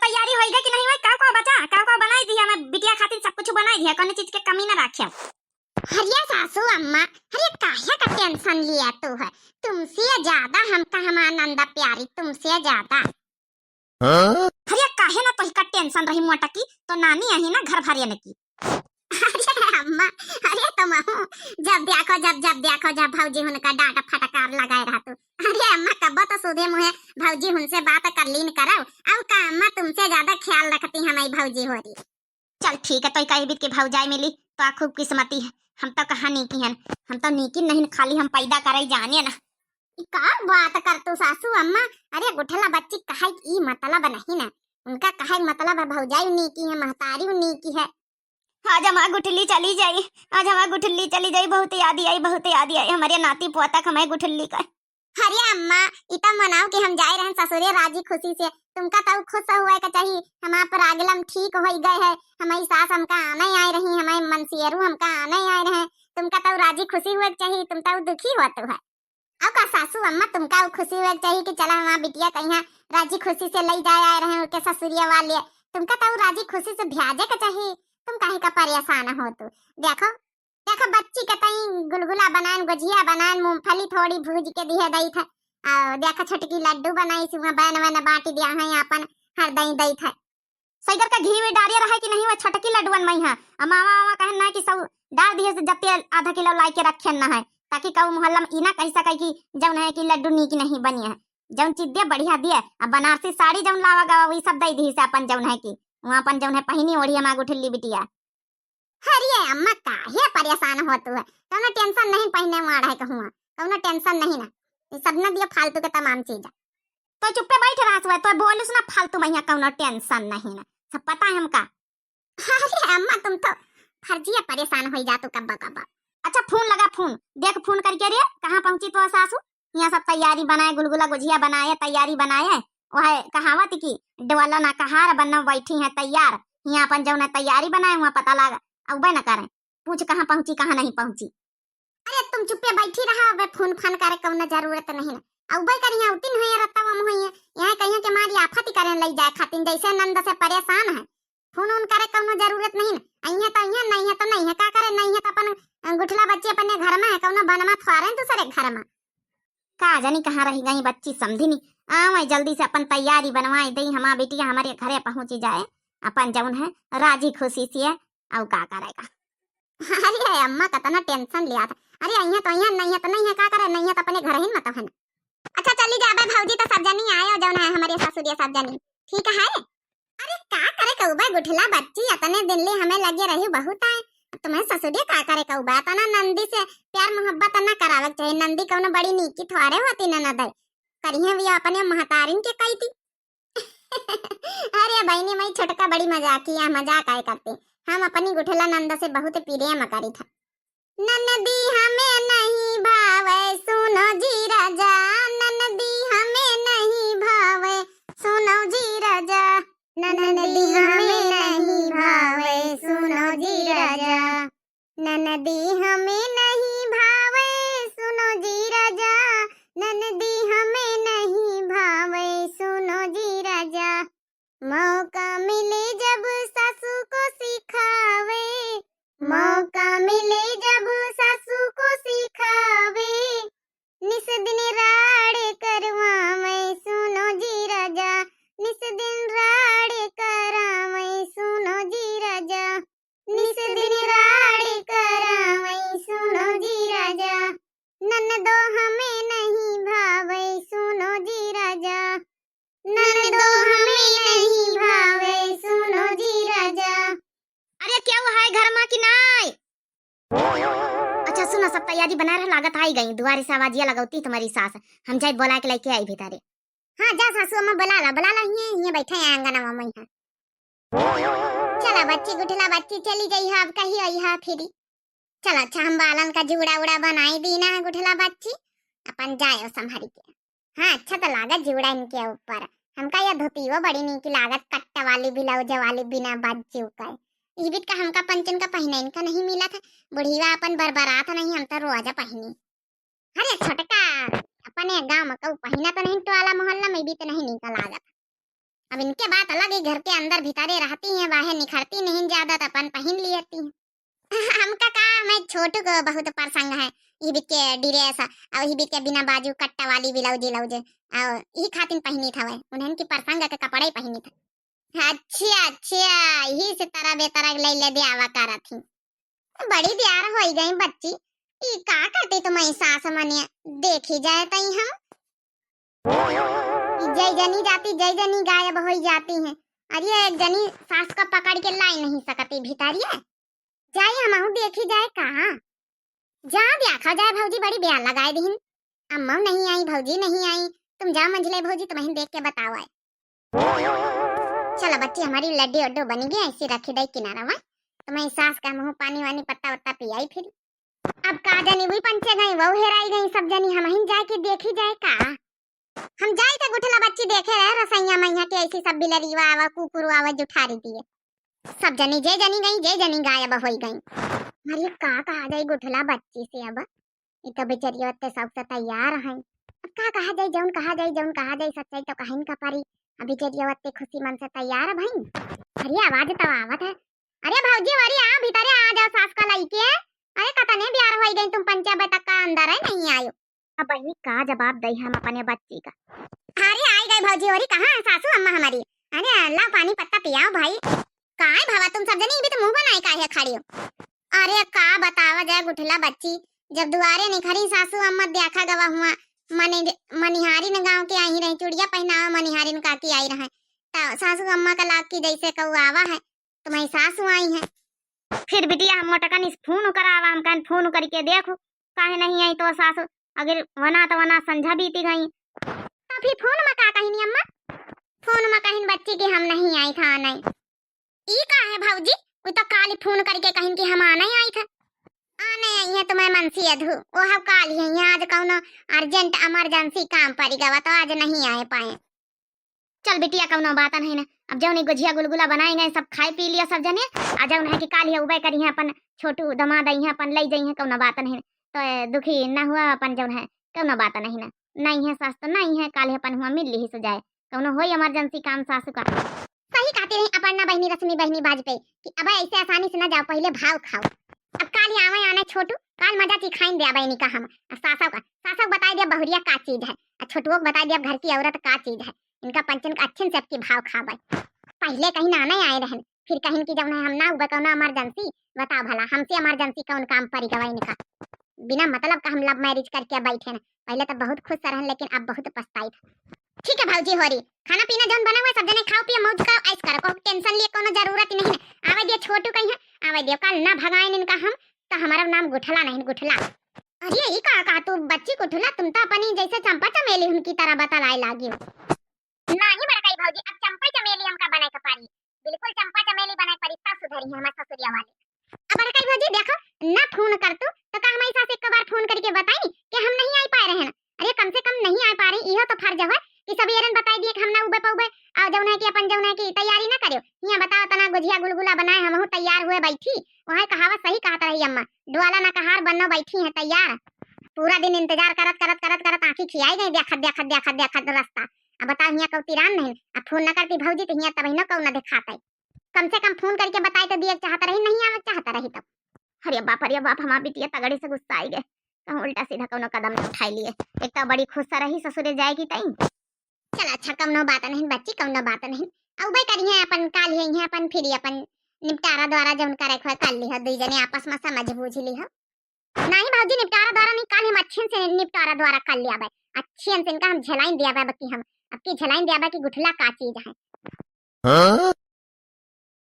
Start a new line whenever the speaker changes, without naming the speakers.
तैयारी होइगा कि नहीं होई का बचा का बनाई दिया मैं बिटिया खातिर सब कुछ बनाई दिया कोनो चीज के कमी ना राखे।
हरिया सासू अम्मा, अरे काहे का टेंशन लिया तू है? तुमसे ज्यादा हमका हमारा नंदा प्यारी, तुमसे ज्यादा।
हरिया काहे ना तोही का टेंशन रही मोटा की तो नानी आई ना घर भरिया ने की।
अरे अम्मा, अरे तुम जब देखो जब भौजी उनका डांटा फटकार लगाए रहा तू। अरे अम्मा कब तो सुधे मुहे भौजी उनसे बात कर लीन करो। अब का अम्मा तुमसे ज्यादा ख्याल रखती हमारी भौजी हो रही।
चल ठीक है तो कही बीत के भौजाई मिली तो आ खूब किस्मती है। हम तो कहा नीकी हैं, हम तो नीकी नहीं खाली हम पैदा करे जाने ना।
का बात कर तू सासू अम्मा? अरे गुठला बच्ची कहे ई मतलब नहीं ना, उनका कहे मतलब है भौजाई नीकी है, महतारी नीकी है।
आज हमारी गुठली चली जाई, आज हमारी गुठली चली जाई, बहुत याद आई, बहुत याद आई हमारे नाती पोता हमारे गुठली का।
अरे अम्मा इतना मनाओ कि हम जाए रहे ससुरे राजी खुशी से, तुमका तो खुश हुआ का चाहिए। हमारा प्रागलम ठीक हो गए है, हमारी सास हमका आने आई रही, हमारे मनसियरू हमका आने आए रहे, तुमका तो राजी खुशी हुआ चाहिए, तुम तो दुखी हुआ तो है। अब का सासू अम्मा तुमका खुशी हुआ चाहिए कि चला हमारा बिटिया कहीं राजी खुशी से ले जाए आए रहे उनके ससुरिया वाले, तुमका तो राजी खुशी से भेजे का चाहिए। तुम काहे का परेशान हो? तू देखो देखो बच्ची के तई गुलगुला बनान, गुजिया बनान, मूंगफली थोड़ी भूज के दिए दई था, देखो छोटकी लड्डू बनाई सुहा बन बन बाटी दिया है अपन हर दई था।
सैगर का घी में डारिया रहा कि नहीं वो छोटकी लड्डून में है मामा मामा कहना कि सब डाल दिए से जब आधा किलो लाई के रखे ना है ताकि कऊ मोहल्ला में इना कह सके कि जौन है कि लड्डू नीक नहीं बनी है, जौन चीज दे बढ़िया दिए। अब बनारसी साड़ी जौन लावा गवा वही सब दई दी से अपन जौन है कि वहां अपन जौन है पहनी ओढ़ी हमार गुठली बिटिया।
अरे अम्मा काहे परेशान हो तू है? कौनो टेंशन नहीं, पहने वाला है कहूँ कौनो टेंशन नहीं ना, ये सब न दियो फालतू के तमाम चीज।
तो चुप पे बैठ रहा तो बोलूस ना फालतू में कौनो टेंशन नहीं ना, सब पता है हमका।
अरे अम्मा तुम तो फर्जिया परेशान हो जा तू कब्बा कब्बा।
अच्छा फोन लगा, फोन देख फोन करके रे कहाँ पहुंची तो सासू? यहाँ सब तैयारी बनाए, गुलगुला गुजिया बनाए, तैयारी बनाए, वह कहावत की डवाला ना कहार बनना बैठी है तैयार, यहाँ अपन जौन है तैयारी बनाए वहाँ पता लगा अब न करें पूछ कहाँ पहुंची कहाँ नहीं पहुंची।
अरे तुम चुप्पे बैठी रहा, अब फोन फान करे कौन जरूरत नहीं ना। अब भाई करिया उतिन है रत्ता हम होइए यहाँ कहियो के मारी आफत करे लई जाए खातिन जैसे नंद से परेशान है, फोन उन करे कौन जरूरत नहीं ना। अइया तो अइया नहीं है तो नहीं है, का करे नहीं है तो अपन गुठला बच्ची अपने घर में है, कौन बनवा थवारे दूसरे घर में
का जानी कहाँ रही गई बच्ची समझी नहीं। आवे जल्दी से अपन तैयारी बनवाई दई, हमारा बेटिया हमारे घरे पहुंच जाए अपन जौन है राजी खुशी से अब का करेगा।
अरे अम्मा कितना टेंशन लिया था। अरे अइया तो अइया नहीं है तो नहीं है, का करे नहीं है तो अपने घर ही मत है ना। अच्छा चली जाबे भौजी तो सब जनी आए और जौन है हमारे ससुरिया सब जनी ठीक है। अरे का करे कौबा गुठला बच्ची इतने दिन ले हमें लगे रही बहुत आए, तुम्हें ससुरिया का करे कौबा तना नंदी से प्यार मोहब्बत ना करावे चाहिए। नंदी कौन बड़ी नीकी थोड़े होती ना नदय करिए भी अपने महतारिन के कही थी। अरे बहनी मई छोटका बड़ी मजाकिया मजाक आए करते, हम अपनी गुठला नंदा से बहुत प्रिय मकारी था। ननदी हमें नहीं भावे सुनो जी राजा, ननदी हमें नहीं भावे सुनो जी राजा, ननदी हमें नहीं भावे सुनो जी राजा, ननदी हमें नहीं भावे सुनो जी राजा, ननदी हमें नहीं भावे सुनो जी राजा। मौका मिले जब सासू को सिखावे, मौका मिले जब सासू को सिखावे, निस दिन राड़ करवावे सुनो जी राजा, निस दिन राड़ करावे सुनो जी राजा, निस दिन राड़ करावे सुनो जी राजा, ननदो हमें नहीं भावे सुनो जी राजा, ननदो हमें नहीं भावे सुनो जी राजा।
अरे क्या हुआ है घर में कि नहीं? अच्छा सुनो सब तैयारी बना रहे लागत आई गई दुआरे से आवाजिया लगौती तुम्हारी सास, हम जाए बोला के लेके आई भीतरे।
हाँ जा सासू अम्मा बुला ला ये बैठे हैं आंगन में यहाँ। चला बच्ची गुठला बच्ची चली गई है, अब कही आई है फिर चला। अच्छा हम बालन का जुड़ा उड़ा बनाई दी ना गुठला बच्ची, अपन जाए संभारी के। हाँ अच्छा तो लागत जुड़ा इनके ऊपर, हमका यह धोती वो बड़ी नीकी लागत, कट्टा वाली ब्लाउज वाली बिना बाजू का इबित का हमका पंचन का पहने इनका नहीं मिला था, बुढ़ीवा अपन बरबरात नहीं हम तो रोजा पहनी। अरे छोटका अपने गांव में कऊ पहना तो नहीं, टोला मोहल्ला में भी तो नहीं निकल लागत। अब इनके बात अलग है, घर के अंदर भितारे रहती हैं, बाहर निखरती नहीं ज्यादा, तो अपन पहन लेती हैं। हमका का मैं छोटू को बहुत प्रसंग है, ये भी के ड्रेस और ये भी के बिना बाजू कट्टा वाली ब्लाउज और ये खातिन पहनी था, उन्हें की प्रसंग के कपड़े ही पहनी था। अच्छा यही से तरह बेतरह ले ले दे आवा करा थी। बड़ी प्यार हो गई बच्ची, ये का करती तुम्हारी सास मने देखी जाए तई हम जय जनी जाती जय जनी गायब हो जाती हैं। अरे एक जनी सास को पकड़ के लाई नहीं सकती भितारिया, जाए हम देखी जाए कहाँ जा देखा जाए। भौजी बड़ी ब्याह लगाए दीन, अम्मा नहीं आई, भौजी नहीं आई, तुम जाओ मंझले भौजी, तुम्हें देख के बताओ आए। चलो बच्ची हमारी लड्डी उड्डू बनी गई, ऐसी रखी दई किनारा में, तुम्हारी सास का मुँह पानी वानी पत्ता वत्ता पियाई फिर। अब का जनी भी पंचे गई, वो हेराई गई, सब जनी हम जाए के देखी जाए का। हम जाए थे गुठला बच्ची देखे रहे रसैया मैया के ऐसी सब बिलरीवा आवा कुकुरु आवा जुठारी दिए, सब जनी जे जनी गई जे जनी गायब हो गई। अरे का कहा जाए गुठला बच्ची से, अब ये तो बेचारी ते सब से तैयार है, अब का कहा जाए जौन कहा जाए सच्चाई तो कहीं का पारी। अभी बेचारी ते खुशी मन से तैयार है भाई। अरे आवाज तो आवत है, अरे भौजी अरे आ भीतर आ जाओ सास का लईके। अरे कतने ब्याह हो गई, तुम पंचायत तक का अंदर है नहीं आयो। अब बहनी का जवाब दई हम अपने बच्ची का। अरे आई गई भौजी, और कहाँ है सासू अम्मा हमारी। अरे अल्लाह पानी पत्ता पियाओ भाई। काय भावा तुम सब जनी भी तो मुंह बनाए काहे खड़ी हो। अरे का बतावा जाए गुठला बच्ची, जब दुआरे निखरी सासू अम्मा देखा गवा हुआ मनिहारी न गांव के आई रही, चूड़िया पहनावा मनिहारी न काकी आई रहे, सासू अम्मा का लाग की जैसे कौआवा है, तुम्हारी सासू आई है। फिर बिटिया हम मोटकन फोन करावा, हम कहन फोन करके देखो काहे नहीं आई तो सासू, अगर वना तो वना संझा बीती गई तो फिर फोन में का कहीं अम्मा, फोन में कहीं बच्ची की हम नहीं आई था नहीं। ई का है भौजी, वो तो काली फोन करके कहीं कि हम आना ही आई था, आने आई है तुम्हें मनसी अधू वो हम काली है, आज कौन अर्जेंट इमरजेंसी काम पड़ गया तो आज नहीं आए पाए। चल बिटिया कौनो बात नहीं ना, अब जौन गुजिया गुलगुला बनाए गए सब खाए पी लिया सब जने, आ जौन है कि काली है उबे करी है अपन छोटू दमाद आई है अपन ले जाई है, कौनो बात नहीं तो दुखी ना हुआ अपन जौन है, कौनो बात नहीं ना, नहीं है सास तो नहीं है, काली अपन हुआ मिल ली सो जाए, कौनो हो इमरजेंसी काम सासू का। सही कहते रही अपर्णा बहनी रश्मि बहनी वाजपेयी कि अब ऐसे आसानी से ना जाओ, पहले भाव खाओ। अब काल आवे आने छोटू काल मजा चिखाइन दिया बहनी का हम, सासव बता दिया बहुरिया का चीज है, छोटुओं को बता दिया घर की औरत का चीज है, इनका पंचन का अच्छे से आपकी भाव खावे। पहले कहीं ना नहीं आए रहन, फिर कहीं की जब हम ना उबे कौन इमरजेंसी बताओ भला, हमसे इमरजेंसी कौन काम पड़ी गवा इनका, बिना मतलब का हम लव मैरिज करके बैठे ना, पहले तो बहुत खुश रहन लेकिन अब बहुत पछताई था। ठीक है भौजी होरी, खाना पीना जौन बना हुआ सब जने खाओ पियो मौज करो ऐश करो, को टेंशन लिए कोनो जरूरत नहीं है। आवे दियो छोटू कहीं है, आवे दियो कल ना भगाएन इनका हम, तो हमारा नाम गुठला नहीं गुठला। अरे ये का तू बच्ची गुठला, तुम तो अपनी जैसे चंपा चमेली उनकी तरह बतलाए लागी हो। नहीं बड़काई भौजी, अब चंपा चमेली हमका बनाए का पारी, बिल्कुल चंपा चमेली बनाए पारी तब सुधरी है हमारे ससुरिया वाले। अब बड़काई भौजी देखो ना फोन कर तू तो का हमारी सास एक बार फोन करके बताई कि हम नहीं आ पा रहे हैं। अरे कम से कम नहीं आ पा रही, यह तो फर्ज है कि सब येरन बताई दिए कि हम ना उबे पउबे आ जौन है कि अपन जौन है कि तैयारी ना करियो, यहाँ बताओ तना गुजिया गुलगुला बनाए हम तैयार हुए बैठी, वहाँ कहावत सही कहता रही अम्मा, डुआला ना कहार बननो बैठी है तैयार। पूरा दिन इंतजार करत करत करत करत आंखी खियाई गई, देखत रास्ता। अब बताओ यहाँ कौ तिरान नहीं, अब फोन न करती भौजी तो यहाँ तभी न कौ न दिखाते, कम से कम फोन करके बताए तो दिए चाहता रही, नहीं आवे चाहता रही तब। अरे बाप हमार बिटिया तगड़ी से गुस्सा आई गए, तो उल्टा सीधा कोनो कदम उठाई लिए, एक तो बड़ी खुश रही ससुरे जाएगी तई। चल अच्छा कौनो बात नहीं बच्ची, कौनो बात नहीं, अब भाई करिए अपन काल है अपन फिर अपन निपटारा द्वारा जौन करे खोए कर ली हो, दुई जने आपस में समझ बूझ ली हो। नहीं भौजी निपटारा द्वारा नहीं, काल हम अच्छे से निपटारा द्वारा कर लिया भाई, अच्छे से इनका हम झलाइन दिया भाई, बाकी हम अब की झलाइन दिया भाई कि गुठला का चीज है।